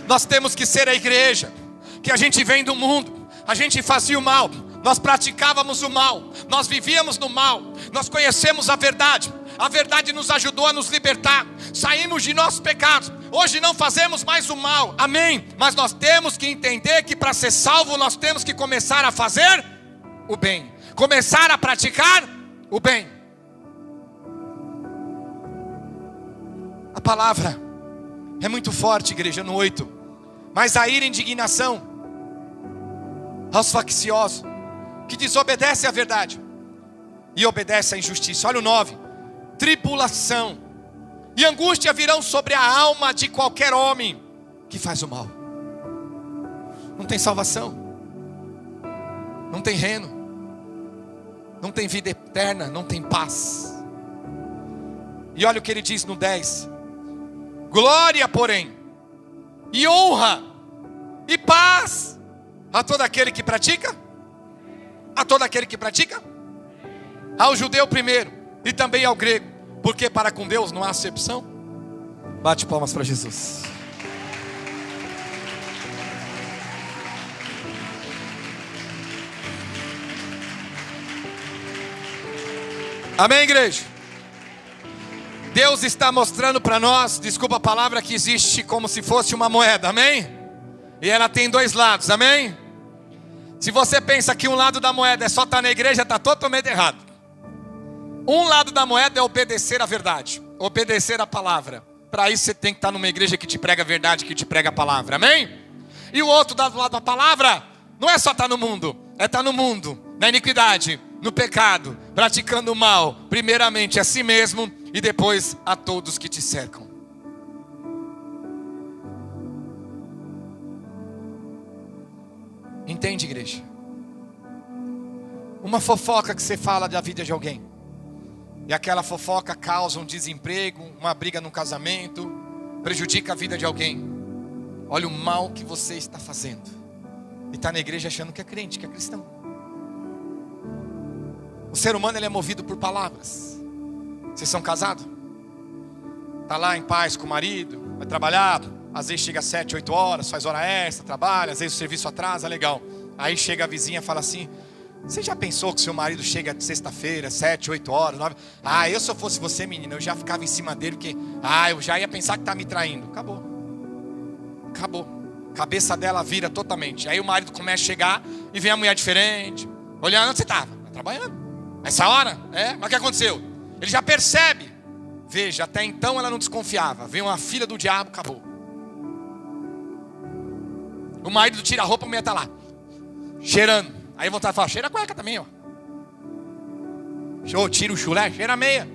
Nós temos que ser a igreja, que a gente vem do mundo, a gente fazia o mal, nós praticávamos o mal, nós vivíamos no mal, nós conhecemos a verdade nos ajudou a nos libertar, saímos de nossos pecados, hoje não fazemos mais o mal, amém? Mas nós temos que entender que para ser salvo nós temos que começar a fazer o bem, começar a praticar o bem. A palavra é muito forte, igreja, no 8. Mas a ira e indignação aos facciosos que desobedecem à verdade e obedecem à injustiça. Olha o 9. Tribulação e angústia virão sobre a alma de qualquer homem que faz o mal. Não tem salvação, não tem reino, não tem vida eterna, não tem paz. E olha o que ele diz no 10. Glória, porém, e honra e paz a todo aquele que pratica, a todo aquele que pratica, ao judeu primeiro e também ao grego, porque para com Deus não há acepção. Bate palmas para Jesus. Amém, igreja? Deus está mostrando para nós, desculpa a palavra, que existe como se fosse uma moeda, amém? E ela tem dois lados, amém? Se você pensa que um lado da moeda é só estar na igreja, está totalmente errado. Um lado da moeda é obedecer a verdade, obedecer a palavra. Para isso você tem que estar numa igreja que te prega a verdade, que te prega a palavra, amém? E o outro lado da palavra não é só estar no mundo, é estar no mundo, na iniquidade, no pecado, praticando o mal, primeiramente a si mesmo e depois a todos que te cercam. Entende, igreja? Uma fofoca que você fala da vida de alguém, e aquela fofoca causa um desemprego, uma briga no casamento, prejudica a vida de alguém. Olha o mal que você está fazendo. E está na igreja achando que é crente, que é cristão. O ser humano, ele é movido por palavras. Vocês são casados? Está lá em paz com o marido, vai trabalhar, às vezes chega às 7, 8 horas, faz hora extra, trabalha, às vezes o serviço atrasa, legal. Aí chega a vizinha e fala assim: você já pensou que seu marido chega de sexta-feira, 7, 8 horas, 9? Ah, eu se eu fosse você, menina, eu já ficava em cima dele, porque eu já ia pensar que está me traindo. Acabou. cabeça dela vira totalmente. Aí o marido começa a chegar e vem a mulher diferente, olhando, onde você estava? Trabalhando. Essa hora? Mas o que aconteceu? Ele já percebe. Veja, até então ela não desconfiava. Veio uma filha do diabo, acabou. O marido tira a roupa, a mulher está lá, cheirando. Aí vontade de falar, cheira a cueca também, ó. Tira o chulé, cheira a meia.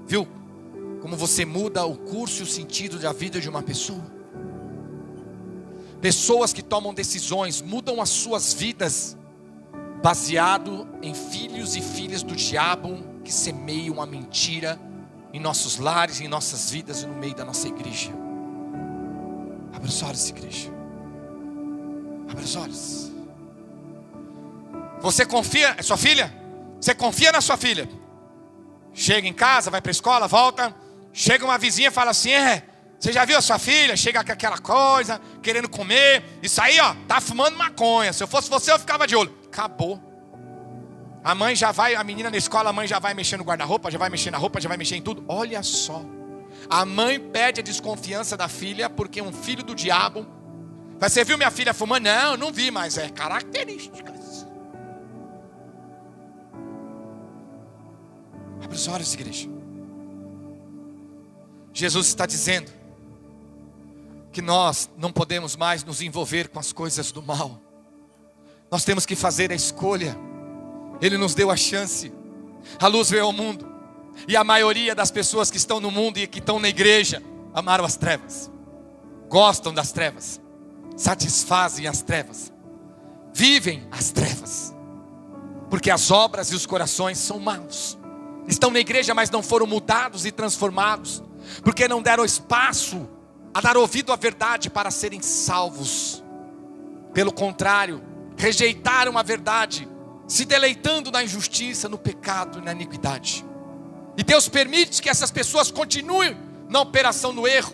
Viu? Como você muda o curso e o sentido da vida de uma pessoa. Pessoas que tomam decisões mudam as suas vidas baseado em filhos e filhas do diabo que semeiam a mentira em nossos lares, em nossas vidas e no meio da nossa igreja. Abra os olhos, igreja. Abra os olhos. Você confia, é sua filha? Você confia na sua filha? Chega em casa, vai para a escola, volta. Chega uma vizinha e fala assim, você já viu a sua filha? Chega com aquela coisa, querendo comer. Isso aí, ó, tá fumando maconha. Se eu fosse você, eu ficava de olho. Acabou. A mãe já vai, a menina na escola, a mãe já vai mexer no guarda-roupa, já vai mexer na roupa, já vai mexer em tudo. Olha só. A mãe pede a desconfiança da filha porque um filho do diabo. Você viu minha filha fumando? Não, não vi, mas é características. Abre os olhos, igreja. Jesus está dizendo que nós não podemos mais nos envolver com as coisas do mal. Nós temos que fazer a escolha. Ele nos deu a chance. A luz veio ao mundo. E a maioria das pessoas que estão no mundo e que estão na igreja amaram as trevas. Gostam das trevas. Satisfazem as trevas. Vivem as trevas. Porque as obras e os corações são maus. Estão na igreja, mas não foram mudados e transformados. Porque não deram espaço a dar ouvido à verdade para serem salvos. Pelo contrário, rejeitaram a verdade, se deleitando na injustiça, no pecado e na iniquidade. E Deus permite que essas pessoas continuem na operação do erro,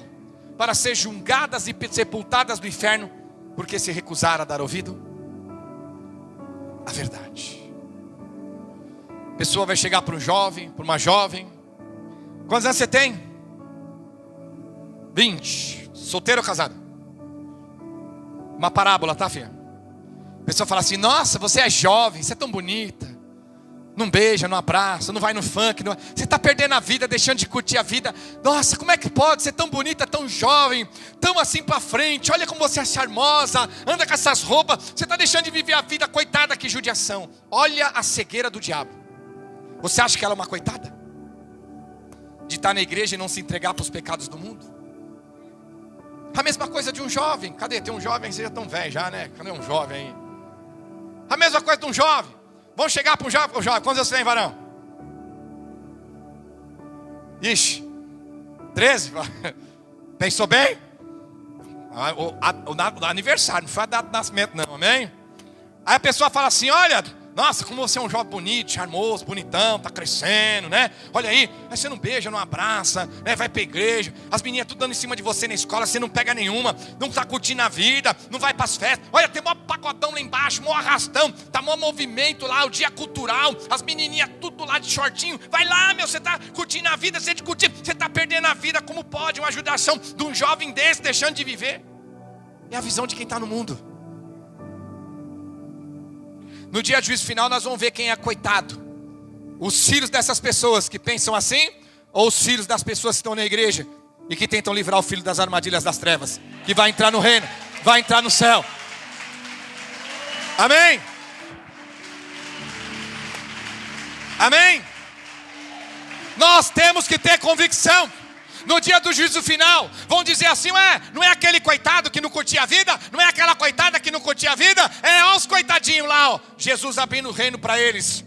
para ser julgadas e sepultadas no inferno, porque se recusaram a dar ouvido à verdade. A pessoa vai chegar para um jovem, para uma jovem. Quantos anos você tem? 20. Solteiro ou casado? Uma parábola, tá, filha? A pessoa fala assim, nossa, você é jovem, você é tão bonita. Não beija, não abraça, não vai no funk. Você está perdendo a vida, deixando de curtir a vida. Nossa, como é que pode ser tão bonita, tão jovem, tão assim para frente? Olha como você é charmosa, anda com essas roupas. Você está deixando de viver a vida, coitada, que judiação. Olha a cegueira do diabo. Você acha que ela é uma coitada? De estar na igreja e não se entregar para os pecados do mundo? A mesma coisa de um jovem. Cadê? Tem um jovem, você já é tão velho já, né? Cadê um jovem aí? A mesma coisa de um jovem. Vamos chegar para um jovem. Quantos anos você tem, varão? Ixi, 13? Pensou bem? O aniversário, não foi a data de nascimento não, amém? Aí a pessoa fala assim, olha, nossa, como você é um jovem bonito, charmoso, bonitão, tá crescendo, né? Olha aí você não beija, não abraça, né? Vai pra igreja, as meninas tudo dando em cima de você na escola, você não pega nenhuma, não tá curtindo a vida, não vai pras festas. Olha, tem mó pacotão lá embaixo, mó arrastão, tá mó movimento lá, o dia cultural, as menininhas tudo lá de shortinho. Vai lá, meu, você tá curtindo a vida, você tá perdendo a vida. Como pode uma ajudação de um jovem desse deixando de viver? É a visão de quem tá no mundo. No dia do juízo final nós vamos ver quem é coitado. Os filhos dessas pessoas que pensam assim, ou os filhos das pessoas que estão na igreja e que tentam livrar o filho das armadilhas das trevas, que vai entrar no reino, vai entrar no céu. Amém? Amém? Nós temos que ter convicção. No dia do juízo final, vão dizer assim, não é aquele coitado que não curtia a vida, não é aquela coitada que não curtia a vida, olha os coitadinhos lá, ó. Jesus abrindo o reino para eles.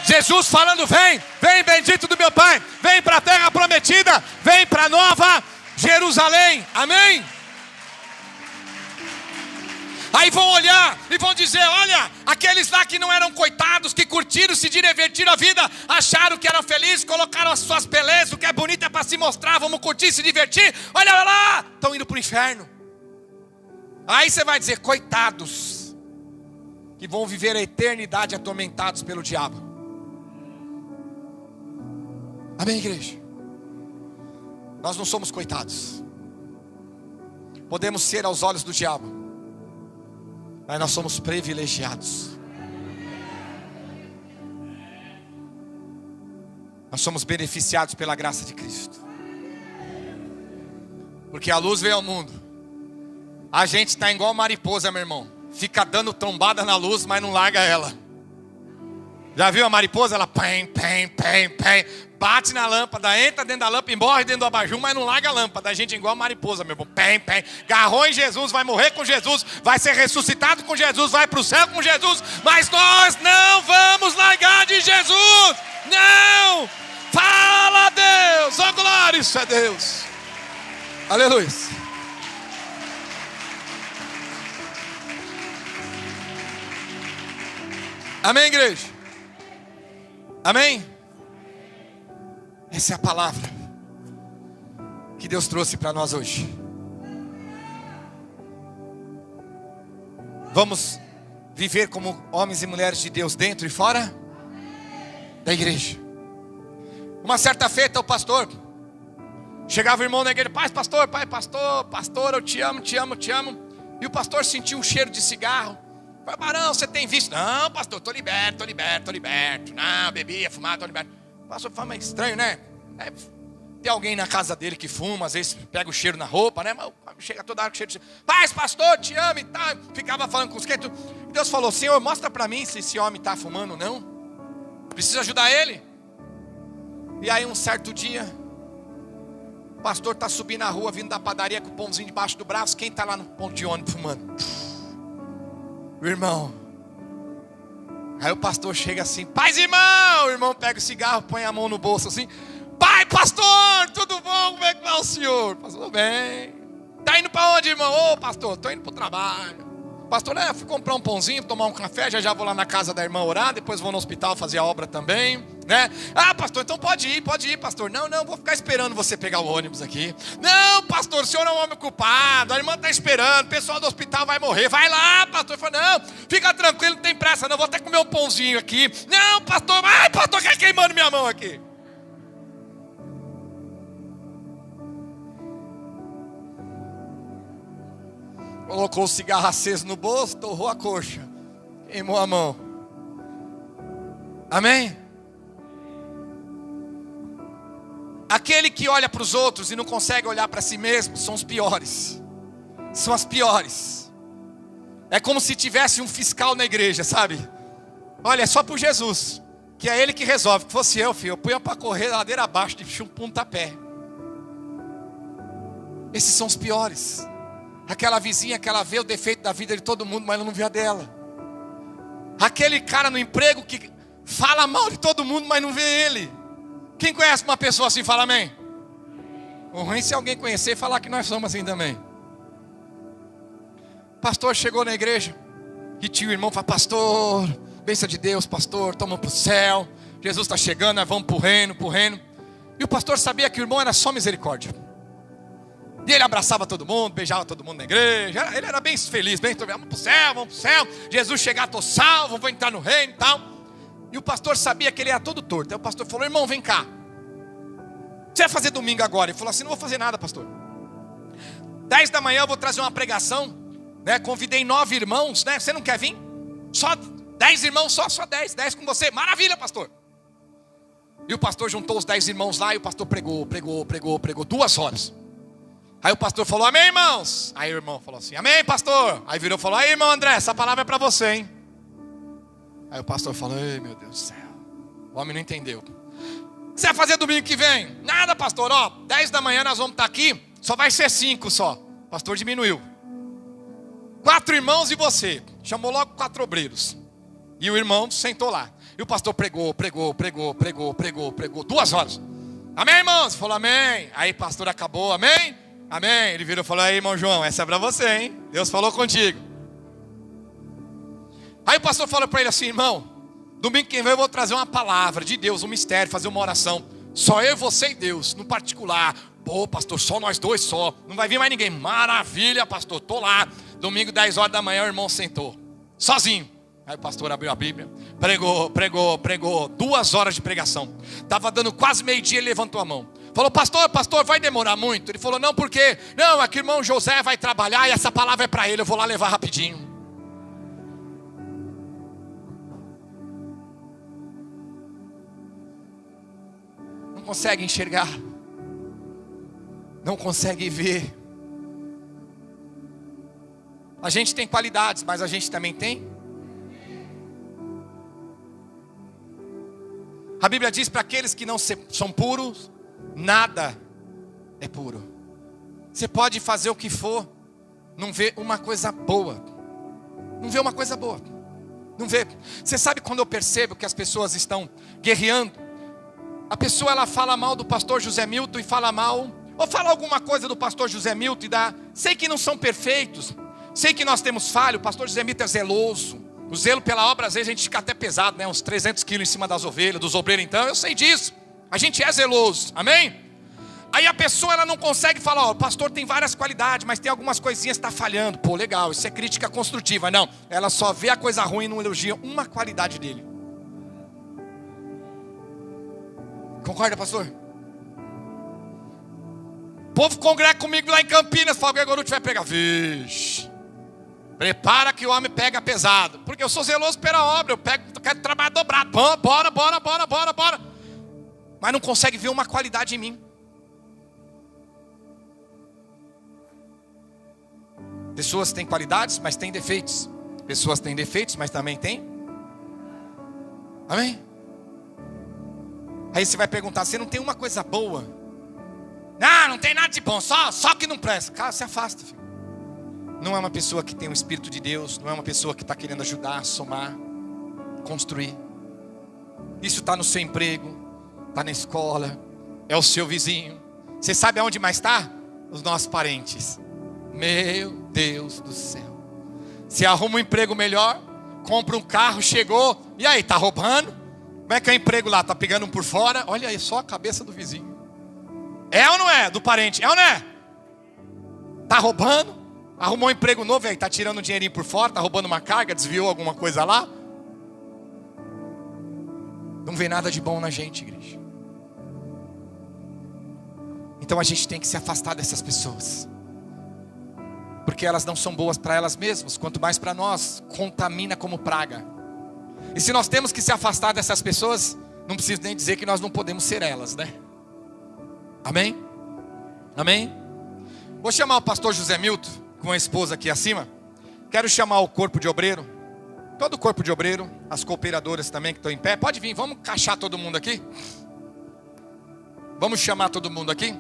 Jesus falando, vem bendito do meu Pai, vem para a terra prometida, vem para a nova Jerusalém, amém? Aí vão olhar e vão dizer, olha, aqueles lá que não eram coitados, que curtiram, se divertiram a vida, acharam que eram felizes, colocaram as suas belezas, o que é bonito é para se mostrar, vamos curtir, se divertir, olha lá, estão indo para o inferno. Aí você vai dizer, coitados, que vão viver a eternidade atormentados pelo diabo. Amém, igreja? Nós não somos coitados, Podemos ser aos olhos do diabo, mas nós somos privilegiados. Nós somos beneficiados pela graça de Cristo. Porque a luz veio ao mundo. A gente está igual mariposa, meu irmão. Fica dando trombada na luz, mas não larga ela. Já viu a mariposa? Ela pem, pem, pem, pem, bate na lâmpada, entra dentro da lâmpada, morre dentro do abajur, mas não larga a lâmpada. A gente é igual a mariposa, meu irmão. Pem, pem. Agarrou em Jesus, vai morrer com Jesus, vai ser ressuscitado com Jesus, vai para o céu com Jesus. Mas nós não vamos largar de Jesus. Não! Fala a Deus! Oh, glória, isso é Deus! Aleluia! Amém, igreja? Amém? Essa é a palavra que Deus trouxe para nós hoje. Vamos viver como homens e mulheres de Deus dentro e fora da igreja. Uma certa feita o pastor chegava o irmão na igreja: pai, pastor, eu te amo, te amo, te amo. E o pastor sentiu um cheiro de cigarro. Falei: Barão, você tem visto? Não, pastor, estou liberto. Não, bebia, fumava, estou liberto. O pastor falou: mas estranho, né? Tem alguém na casa dele que fuma, às vezes pega o cheiro na roupa, né? Mas chega toda hora com cheiro de cheiro. Pai, pastor, te amo e tal. Ficava falando com os crentes. Deus falou: Senhor, mostra para mim se esse homem está fumando ou não. Preciso ajudar ele. E aí um certo dia, o pastor está subindo a rua, vindo da padaria com o pãozinho debaixo do braço. Quem está lá no ponto de ônibus fumando? O irmão. Aí o pastor chega assim: paz, irmão. O irmão pega o cigarro, põe a mão no bolso assim: pai, pastor, tudo bom? Como é que vai o senhor? Pastor, tudo bem. Tá indo para onde, irmão? Ô, pastor, tô indo para o trabalho. Pastor, fui comprar um pãozinho, tomar um café, já vou lá na casa da irmã orar, depois vou no hospital fazer a obra também, né? Ah, pastor, então pode ir, pastor. Não, vou ficar esperando você pegar o ônibus aqui. Não, pastor, o senhor é um homem culpado, a irmã está esperando, o pessoal do hospital vai morrer. Vai lá, pastor. Ele falou: não, fica tranquilo, não tem pressa não, vou até comer um pãozinho aqui. Não, pastor, pastor, quer queimando minha mão aqui. Colocou o cigarro aceso no bolso, torrou a coxa, queimou a mão. Amém? Aquele que olha para os outros e não consegue olhar para si mesmo são os piores. São as piores. É como se tivesse um fiscal na igreja, sabe? Olha, é só por Jesus, que é Ele que resolve. Se fosse eu, filho, eu punha para correr a ladeira abaixo de um pontapé. Esses são os piores. Aquela vizinha que ela vê o defeito da vida de todo mundo, mas ela não vê a dela. Aquele cara no emprego que fala mal de todo mundo, mas não vê ele. Quem conhece uma pessoa assim, fala amém. O ruim é se alguém conhecer e falar que nós somos assim também. Pastor chegou na igreja e tinha o irmão, fala: pastor, bênção de Deus, pastor, estamos para o céu, Jesus está chegando, nós vamos para o reino. E o pastor sabia que o irmão era só misericórdia. E ele abraçava todo mundo, beijava todo mundo na igreja. Ele era bem feliz, bem, vamos para o céu, Jesus chegar, estou salvo, vou entrar no reino e tal. E o pastor sabia que ele era todo torto. Aí o pastor falou: irmão, vem cá, o que você vai fazer domingo agora? Ele falou assim: não vou fazer nada, pastor. 10 da manhã eu vou trazer uma pregação, né? Convidei 9 irmãos, né? Você não quer vir? Só 10 irmãos, só 10 com você. Maravilha, pastor. E o pastor juntou os 10 irmãos lá e o pastor pregou 2 horas. Aí o pastor falou: amém, irmãos? Aí o irmão falou assim: amém, pastor? Aí virou e falou: aí, irmão André, essa palavra é para você, hein? Aí o pastor falou: ei, meu Deus do céu, o homem não entendeu. O que você vai fazer domingo que vem? Nada, pastor, 10 da manhã nós vamos estar aqui, só vai ser 5 só. O pastor diminuiu. 4 irmãos e você. Chamou logo 4 obreiros. E o irmão sentou lá. E o pastor pregou 2 horas. Amém, irmãos? Falou amém. Aí o pastor acabou, amém? Amém. Ele virou e falou: aí, irmão João, essa é para você, hein? Deus falou contigo. Aí o pastor falou para ele assim: irmão, domingo que vem eu vou trazer uma palavra de Deus, um mistério, fazer uma oração. Só eu, você e Deus, no particular. Pô, pastor, só nós dois só. Não vai vir mais ninguém. Maravilha, pastor, tô lá. Domingo, 10 horas da manhã, o irmão sentou, sozinho. Aí o pastor abriu a Bíblia, pregou 2 horas de pregação. Estava dando quase meio-dia, ele levantou a mão. Falou, pastor, vai demorar muito? Ele falou, não, por quê? Não, é que o irmão José vai trabalhar e essa palavra é para ele, eu vou lá levar rapidinho. Não consegue enxergar. Não consegue ver. A gente tem qualidades, mas a gente também tem. A Bíblia diz para aqueles que não são puros, nada é puro. Você pode fazer o que for, não vê uma coisa boa. Não vê uma coisa boa. Não vê. Você sabe quando eu percebo que as pessoas estão guerreando? A pessoa ela fala mal do pastor José Milton e fala mal, ou fala alguma coisa do pastor José Milton e dá. Sei que não são perfeitos, sei que nós temos falha. O pastor José Milton é zeloso. O zelo pela obra, às vezes a gente fica até pesado, né? Uns 300 quilos em cima das ovelhas, dos obreiros então, eu sei disso. A gente é zeloso, amém? Aí a pessoa ela não consegue falar, ó, o pastor tem várias qualidades, mas tem algumas coisinhas que está falhando. Pô, legal, isso é crítica construtiva. Não, ela só vê a coisa ruim e não elogia uma qualidade dele. Concorda, pastor? O povo congrega comigo lá em Campinas, fala que agora não vai pegar. Vixe, prepara que o homem pega pesado. Porque eu sou zeloso pela obra, eu quero trabalhar dobrado. Bora. Mas não consegue ver uma qualidade em mim. Pessoas têm qualidades, mas têm defeitos. Pessoas têm defeitos, mas também têm. Amém? Aí você vai perguntar, você não tem uma coisa boa? Não tem nada de bom, só que não presta. Cara, se afasta, filho. Não é uma pessoa que tem o Espírito de Deus. Não é uma pessoa que está querendo ajudar, somar, construir. Isso está no seu emprego, está na escola, é o seu vizinho. Você sabe aonde mais está? Os nossos parentes. Meu Deus do céu. Você arruma um emprego melhor, compra um carro, chegou, e aí, tá roubando? Como é que é o emprego lá? Tá pegando um por fora? Olha aí, só a cabeça do vizinho. É ou não é? Do parente, é ou não é? Tá roubando? Arrumou um emprego novo, e aí, tá tirando um dinheirinho por fora, tá roubando uma carga, desviou alguma coisa lá? Não vê nada de bom na gente, igreja. Então a gente tem que se afastar dessas pessoas. Porque elas não são boas para elas mesmas, quanto mais para nós, contamina como praga. E se nós temos que se afastar dessas pessoas, não preciso nem dizer que nós não podemos ser elas, né? Amém? Amém? Vou chamar o pastor José Milton, com a esposa aqui acima. Quero chamar o corpo de obreiro, todo o corpo de obreiro, as cooperadoras também que estão em pé. Pode vir, vamos encaixar todo mundo aqui. Vamos chamar todo mundo aqui.